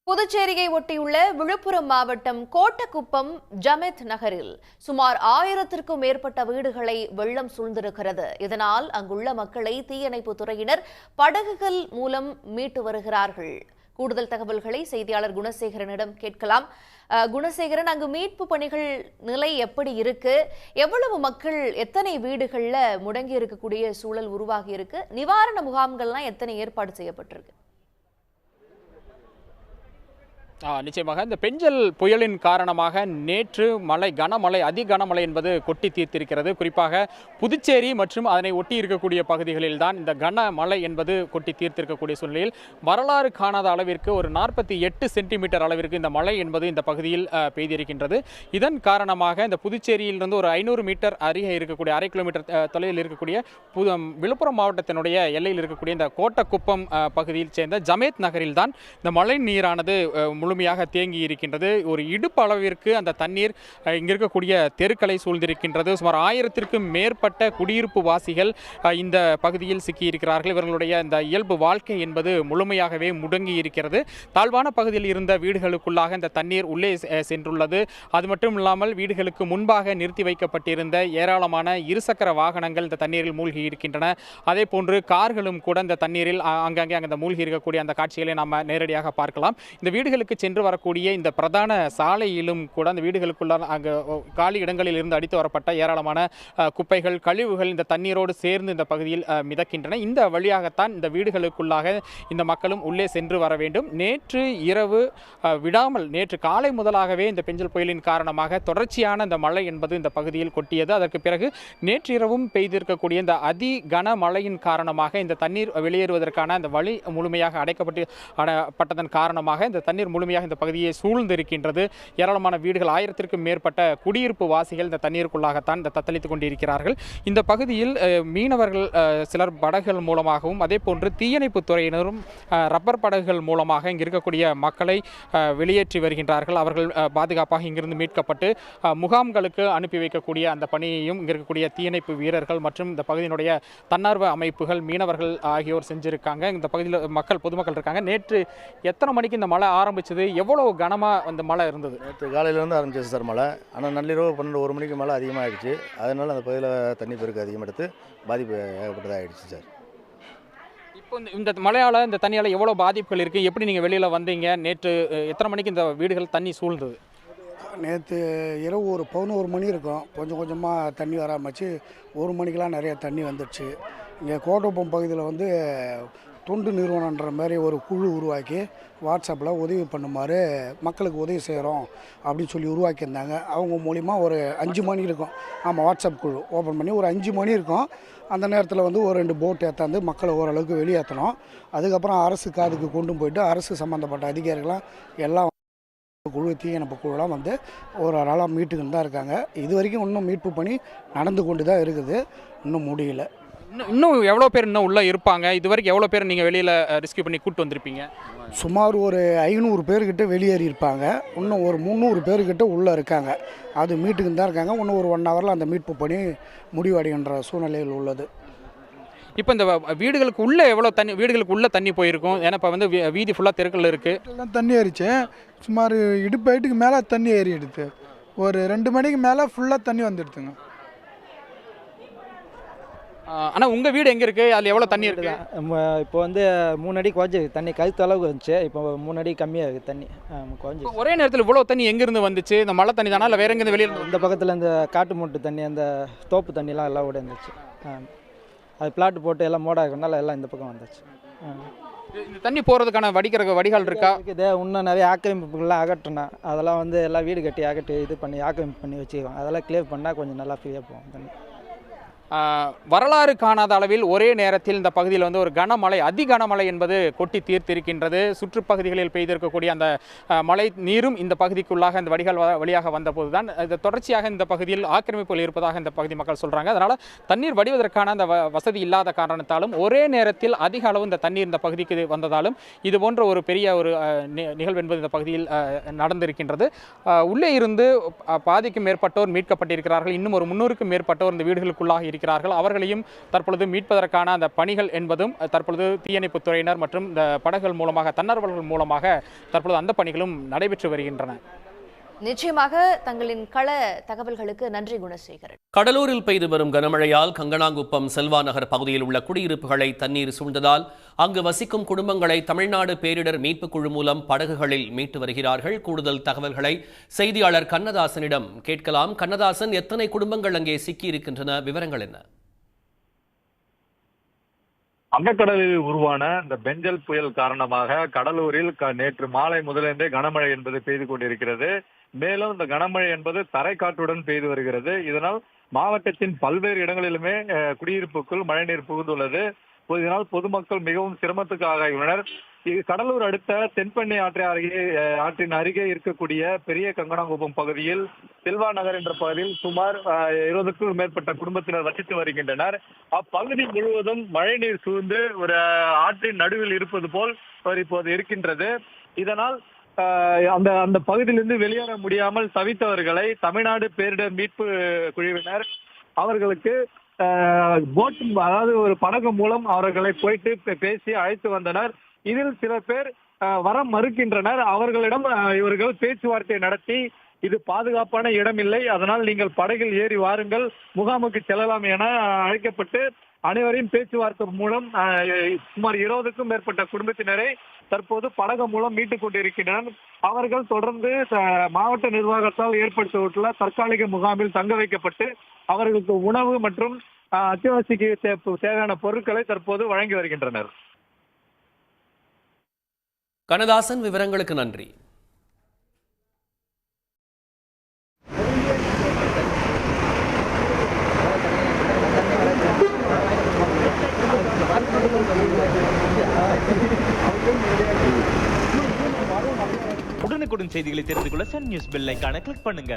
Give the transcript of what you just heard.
புதுச்சேரியை ஒட்டியுள்ள விழுப்புரம் மாவட்டம் கோட்டக்குப்பம் ஜமேத் நகரில் சுமார் 1000க்கும் மேற்பட்ட வீடுகளை வெள்ளம் சூழ்ந்திருக்கிறது. இதனால் அங்குள்ள மக்களை தீயணைப்பு துறையினர் படகுகள் மூலம் மீட்டு வருகிறார்கள். கூடுதல் தகவல்களை செய்தியாளர் குணசேகரனிடம் கேட்கலாம். குணசேகரன், அங்கு மீட்பு பணிகள் நிலை எப்படி இருக்கு? எவ்வளவு மக்கள், எத்தனை வீடுகள்ல முடங்கி இருக்கக்கூடிய சூழல் உருவாகி இருக்கு? நிவாரண முகாம்கள்லாம் எத்தனை ஏற்பாடு செய்யப்பட்டிருக்கு? நிச்சயமாக இந்த பெஞ்சல் புயலின் காரணமாக நேற்று கனமழை அதிகனமழை என்பது கொட்டி தீர்த்திருக்கிறது. குறிப்பாக புதுச்சேரி மற்றும் அதனை ஒட்டி இருக்கக்கூடிய பகுதிகளில் தான் இந்த கனமழை என்பது கொட்டி தீர்த்திருக்கக்கூடிய சூழ்நிலையில் வரலாறு காணாத அளவிற்கு ஒரு 48 சென்டிமீட்டர் அளவிற்கு இந்த மழை என்பது இந்த பகுதியில் பெய்திருக்கின்றது. இதன் காரணமாக இந்த புதுச்சேரியிலிருந்து ஒரு 500 மீட்டர் அருகே இருக்கக்கூடிய 1/2 கிலோமீட்டர் தொலைவில் இருக்கக்கூடிய விழுப்புரம் மாவட்டத்தினுடைய எல்லையில் இருக்கக்கூடிய இந்த கோட்டக்குப்பம் பகுதியில் சேர்ந்த ஜமேத் நகரில் தான் இந்த மழை நீரானது முழுமையாக தேங்கி இருக்கின்றது. ஒரு இடுப்பு அளவிற்கு அந்த தண்ணீர் இங்க இருக்கக்கூடிய தெருக்களை சூழ்ந்திருக்கின்றது. சுமார் 1000க்கும் மேற்பட்ட குடியிருப்பு வாசிகள் இந்த பகுதியில் சிக்கியிருக்கிறார்கள். இவர்களுடைய இந்த இயல்பு வாழ்க்கை என்பது முழுமையாகவே முடங்கி இருக்கிறது. தாழ்வான பகுதியில் இருந்த வீடுகளுக்குள்ளாக இந்த தண்ணீர் உள்ளே சென்றுள்ளது. அது மட்டும் இல்லாமல் வீடுகளுக்கு முன்பாக நிறுத்தி வைக்கப்பட்டிருந்த ஏராளமான இருசக்கர வாகனங்கள் இந்த தண்ணீரில் மூழ்கி இருக்கின்றன. அதே போன்று கார்களும் கூட இந்த தண்ணீரில் அங்கங்கே அந்த மூழ்கி இருக்கக்கூடிய அந்த காட்சிகளை நாம் நேரடியாக பார்க்கலாம். இந்த வீடுகளுக்கு சென்று வரக்கூடிய இந்த பிரதான சாலையிலும் கூட அந்த வீடுகளுக்குள்ள அங்கே காலி இடங்களில் இருந்து அடித்து வரப்பட்ட ஏராளமான குப்பைகள், கழிவுகள் இந்த தண்ணீரோடு சேர்ந்து இந்த பகுதியில் மிதக்கின்றன. இந்த வழியாகத்தான் இந்த வீடுகளுக்குள்ளாக இந்த மக்களும் உள்ளே சென்று வர வேண்டும். நேற்று இரவு விடாமல் நேற்று காலை முதலாகவே இந்த பெஞ்சல் புயலின் காரணமாக தொடர்ச்சியான இந்த மழை என்பது இந்த பகுதியில் கொட்டியது. அதற்கு பிறகு நேற்று இரவும் பெய்திருக்கக்கூடிய இந்த அதி கனமழையின் காரணமாக இந்த தண்ணீர் வெளியேறுவதற்கான அந்த வழி முழுமையாக அடைக்கப்பட்டதன் காரணமாக இந்த தண்ணீர் முழுமையாக இந்த பகுதியை சூழ்ந்திருக்கின்றது. ஏராளமான வீடுகள், 1000க்கும் மேற்பட்ட குடியிருப்பு வாசிகள் இந்த தண்ணீருக்குள்ளாகத்தான் தத்தளித்துக் கொண்டிருக்கிறார்கள். இந்த பகுதியில் மீனவர்கள் சிலர் படகுகள் மூலமாகவும் அதே போன்று தீயணைப்பு துறையினரும் ரப்பர் படகுகள் மூலமாக இங்கு இருக்கக்கூடிய மக்களை வெளியேற்றி வருகின்றார்கள். அவர்கள் பாதுகாப்பாக இங்கிருந்து மீட்கப்பட்டு முகாம்களுக்கு அனுப்பி வைக்கக்கூடிய அந்த பணியையும் இங்கு இருக்கக்கூடிய தீயணைப்பு வீரர்கள் மற்றும் இந்த பகுதியினுடைய தன்னார்வ அமைப்புகள், மீனவர்கள் ஆகியோர் செஞ்சிருக்காங்க. இந்த பகுதியில் பொதுமக்கள் இருக்காங்க. நேற்று எத்தனை மணிக்கு இந்த மழை ஆரம்பிச்சது? எவ்வளவு கனமா அந்த மழை இருந்தது? நேற்று காலையிலேருந்து ஆரம்பிச்சிச்சு சார் மழை. ஆனால் நள்ளிரவு 12-1 மணிக்கு மழை அதிகமாகிடுச்சு. அதனால் அந்த பகுதியில் தண்ணி பெருக்கு அதிகமாக எடுத்து பாதிப்பு ஏகப்பட்டதாக ஆகிடுச்சு சார். இப்போ இந்த மழையால் இந்த தண்ணியால் எவ்வளோ பாதிப்புகள் இருக்குது? எப்படி நீங்கள் வெளியில் வந்தீங்க? நேற்று எத்தனை மணிக்கு இந்த வீடுகள் தண்ணி சூழ்ந்தது? நேற்று இரவு ஒரு 11 மணி இருக்கும். கொஞ்சம் கொஞ்சமாக தண்ணி வர ஆரம்பிச்சு 1 மணிக்கெலாம் நிறைய தண்ணி வந்துடுச்சு. இங்கே கோட்டக்குப்பம் பகுதியில் தொண்டு நிறுவனன்ற மாதிரி ஒரு குழு உருவாக்கி வாட்ஸ்அப்பில் உதவி பண்ணுமாறு, மக்களுக்கு உதவி செய்கிறோம் அப்படின்னு சொல்லி உருவாக்கியிருந்தாங்க. அவங்க மூலிமா ஒரு 5 மணி இருக்கும். ஆமாம், வாட்ஸ்அப் குழு ஓப்பன் பண்ணி ஒரு 5 மணி இருக்கும். அந்த நேரத்தில் ஒரு 2 போட் ஏற்றாந்து மக்களை ஓரளவுக்கு வெளியேற்றணும். அதுக்கப்புறம் அரசு காதுக்கு கொண்டு போயிட்டு அரசு சம்மந்தப்பட்ட அதிகாரிகளாம் எல்லாம் குழு, தீயணைப்பு குழுலாம் ஒரு ஆளாக மீட்டுக்கிட்டு தான் இருக்காங்க. இது வரைக்கும் இன்னும் மீட்பு பணி நடந்து கொண்டு தான் இருக்குது. இன்னும் முடியல. இன்னும் எவ்வளோ பேர் இன்னும் உள்ளே இருப்பாங்க? இது வரைக்கும் எவ்வளோ பேர் நீங்கள் வெளியில் ரெஸ்கியூ பண்ணி கூப்பிட்டு வந்திருப்பீங்க? சுமார் ஒரு 500 பேர்கிட்ட வெளியேறி இருப்பாங்க. இன்னும் ஒரு 300 பேர்கிட்ட உள்ளே இருக்காங்க. அது மீட்டுக்கு தான் இருக்காங்க. இன்னும் ஒரு 1 ஹவரில் அந்த மீட்பு பணி முடிவடைகின்ற சூழ்நிலையில் உள்ளது. இப்போ இந்த வீடுகளுக்கு உள்ளே எவ்வளோ தண்ணி, வீடுகளுக்கு உள்ளே தண்ணி போயிருக்கும்? ஏன்னா இப்போ வீதி ஃபுல்லாக தெருக்கள் இருக்குது. தண்ணி ஏறிச்சு. சுமார் இடுப்பு ஹைட்டுக்கு மேலே தண்ணி ஏறி எடுத்து ஒரு 2 மணிக்கு மேலே ஃபுல்லாக தண்ணி வந்துடுதுங்க. ஆனால் உங்கள் வீடு எங்கே இருக்குது? அதில் எவ்வளோ தண்ணி இருக்குது? இப்போ 3 அடி குறைஞ்சி தண்ணி கழுத்து அளவுக்கு வந்துச்சு. இப்போ 3 அடி கம்மியாக இருக்குது தண்ணி குறைஞ்சி. ஒரே நேரத்தில் இவ்வளோ தண்ணி எங்கேருந்து வந்துச்சு? இந்த மழை தண்ணி தானே இல்லை வேறு எங்கேருந்து வெளியே? இந்த பக்கத்தில் இந்த காட்டு மூட்டு தண்ணி, அந்த தோப்பு தண்ணிலாம் எல்லாம் ஓடி இருந்துச்சு. அது பிளாட்டு போட்டு எல்லாம் மோடாக இருக்கனால எல்லாம் இந்த பக்கம் வந்துச்சு. இந்த தண்ணி போகிறதுக்கான வடிகால் இருக்கா? இருக்குது. இன்னும் நிறைய ஆக்கிரமிப்புகள்லாம் அகற்றணும். அதெல்லாம் எல்லாம் வீடு கட்டி இது பண்ணி ஆக்கிரமிப்பு பண்ணி வச்சுக்குவாங்க. அதெல்லாம் கிளியர் பண்ணால் கொஞ்சம் நல்லா ஃப்ரீயாக போகும் தண்ணி. வரலாறு காணாத அளவில் ஒரே நேரத்தில் இந்த பகுதியில் ஒரு கனமழை, அதிகனமழை என்பது கொட்டி தீர்த்திருக்கின்றது. சுற்றுப்பகுதிகளில் பெய்திருக்கக்கூடிய அந்த மழை நீரும் இந்த பகுதிக்குள்ளாக இந்த வடிகால் வழியாக வந்தபோது தான் இது தொடர்ச்சியாக இந்த பகுதியில் ஆக்கிரமிப்புகள் இருப்பதாக இந்த பகுதி மக்கள் சொல்கிறாங்க. அதனால் தண்ணீர் வடிவதற்கான அந்த வசதி இல்லாத காரணத்தாலும் ஒரே நேரத்தில் அதிக அளவு இந்த தண்ணீர் இந்த பகுதிக்கு வந்ததாலும் இது போன்ற ஒரு பெரிய ஒரு நிகழ்வு என்பது இந்த பகுதியில் நடந்திருக்கின்றது. உள்ளே இருந்து பாதிக்கும் மேற்பட்டோர் மீட்கப்பட்டிருக்கிறார்கள். இன்னும் ஒரு 300க்கும் மேற்பட்டோர் இந்த வீடுகளுக்குள்ளாக இருக்கிறார்கள். அவர்களையும் தற்பொழுது மீட்பதற்கான அந்த பணிகள் என்பதும் தற்பொழுது தீயணைப்புத் துறையினர் மற்றும் இந்த படகுகள் மூலமாக, தன்னார்வலர்கள் மூலமாக தற்பொழுது அந்த பணிகளும் நடைபெற்று வருகின்றன. நிச்சயமாக தங்களின் கள தகவல்களுக்கு நன்றி குணசேகரன். கடலூரில் பெய்து வரும் கனமழையால் கங்கனாங்குப்பம் செல்வா நகர் பகுதியில் உள்ள குடியிருப்புகளை தண்ணீர் சூழ்ந்ததால் அங்கு வசிக்கும் குடும்பங்களை தமிழ்நாடு பேரிடர் மீட்புக் குழு மூலம் படகுகளில் மீட்டு வருகிறார்கள். கூடுதல் தகவல்களை செய்தியாளர் கண்ணதாசனிடம் கேட்கலாம். கண்ணதாசன், எத்தனை குடும்பங்கள் அங்கே சிக்கியிருக்கின்றன? விவரங்கள் என்ன? வங்கக்கடலில் உருவான இந்த பெஞ்சல் புயல் காரணமாக கடலூரில் நேற்று மாலை முதலிருந்தே கனமழை என்பது பெய்து கொண்டிருக்கிறது. மேலும் இந்த கனமழை என்பது தரைக்காற்றுடன் பெய்து வருகிறது. இதனால் மாவட்டத்தின் பல்வேறு இடங்களிலுமே குடியிருப்புக்குள் மழைநீர் புகுந்துள்ளது. இதனால் பொதுமக்கள் மிகவும் சிரமத்துக்கு ஆகியுள்ளனர். கடலூர் அடுத்த தென்பெண்ணை ஆற்றின் அருகே இருக்கக்கூடிய பெரிய கங்கனாங்குப்பம் பகுதியில் செல்வா நகர் என்ற பகுதியில் சுமார் 20க்கும் மேற்பட்ட குடும்பத்தினர் வசித்து வருகின்றனர். அப்பகுதி முழுவதும் மழைநீர் சூழ்ந்து ஒரு ஆற்றின் நடுவில் இருப்பது போல் இப்போது இருக்கின்றது. இதனால் அந்த பகுதியிலிருந்து வெளியேற முடியாமல் தவித்தவர்களை தமிழ்நாடு பேரிடர் மீட்பு குழுவினர் அவர்களுக்கு போட், அதாவது ஒரு படகு மூலம் அவர்களை போயிட்டு பேசி அழைத்து வந்தனர். இதில் சில பேர் வர மறுக்கின்றனர். அவர்களிடம் இவர்கள் பேச்சுவார்த்தை நடத்தி இது பாதுகாப்பான இடம் இல்லை, அதனால் நீங்கள் படகில் ஏறி வாருங்கள், முகாமுக்கு செல்லலாம் என அழைக்கப்பட்டு அனைவரையும் பேச்சுவார்த்தை மூலம் சுமார் 20க்கும் மேற்பட்ட குடும்பத்தினரை தற்போது படகு மூலம் மீட்டுக் கொண்டிருக்கின்றனர். அவர்கள் தொடர்ந்து மாவட்ட நிர்வாகத்தால் ஏற்படுத்தப்பட்டுள்ள தற்காலிக முகாமில் தங்க வைக்கப்பட்டு அவர்களுக்கு உணவு மற்றும் அத்தியாவசிய தேவையான பொருட்களை தற்போது வழங்கி வருகின்றனர். கண்ணதாசன், விவரங்களுக்கு நன்றி. உடனுக்குடன் செய்திகளை தெரிந்து கொள்ள சன் நியூஸ் பெல் ஐகானை கிளிக் பண்ணுங்க.